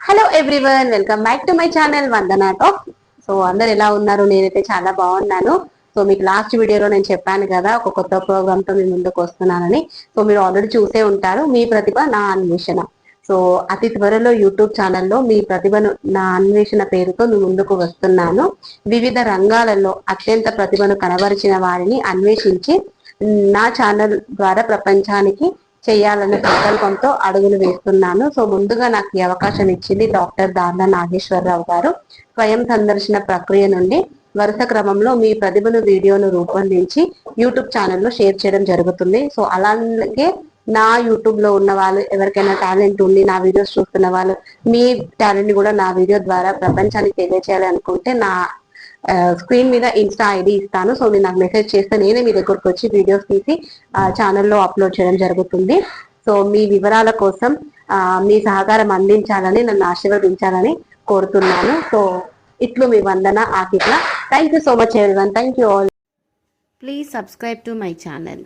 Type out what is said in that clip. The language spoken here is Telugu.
Hello everyone, welcome back to my channel Vandana talk. So అందరు ఎలా ఉన్నారు? నేనైతే చాలా బాగున్నాను. సో మీకు లాస్ట్ వీడియోలో నేను చెప్పాను కదా, ఒక కొత్త ప్రోగ్రామ్ తో మీ ముందుకు వస్తున్నానని. సో మీరు ఆల్రెడీ చూసే ఉంటారు, మీ ప్రతిభ నా అన్వేషణ. సో అతి త్వరలో యూట్యూబ్ ఛానల్లో మీ ప్రతిభను నా అన్వేషణ పేరుతో మీ ముందుకు వస్తున్నాను. వివిధ రంగాలలో అత్యంత ప్రతిభను కనబరిచిన వారిని అన్వేషించి నా ఛానల్ ద్వారా ప్రపంచానికి చేయాలనే సంకల్పంతో అడుగులు వేస్తున్నాను. సో ముందుగా నాకు ఈ అవకాశం ఇచ్చింది డాక్టర్ దార్ల నాగేశ్వరరావు గారు. స్వయం సందర్శన ప్రక్రియ నుండి వరుస క్రమంలో మీ ప్రతిభను వీడియోను రూపొందించి యూట్యూబ్ ఛానల్లో షేర్ చేయడం జరుగుతుంది. సో అలాగే నా యూట్యూబ్ లో ఉన్న వాళ్ళు ఎవరికైనా టాలెంట్ ఉండి నా వీడియోస్ చూస్తున్న వాళ్ళు మీ టాలెంట్ ని కూడా నా వీడియో ద్వారా ప్రపంచానికి తెలియజేయాలి అనుకుంటే నా స్క్రీన్ మీద ఇన్స్టా ఐడి ఇస్తాను. సో మీరు నాకు మెసేజ్ చేస్తే నేనే మీ దగ్గరకు వచ్చి వీడియోస్ తీసి ఛానల్లో అప్లోడ్ చేయడం జరుగుతుంది. సో మీ వివరాల కోసం మీ సహకారం అందించాలని, నన్ను ఆశీర్వదించాలని కోరుతున్నాను. సో ఇట్లు మీ Vandana Akitla. Thank you so much everyone. Thank you all. Please subscribe to my channel.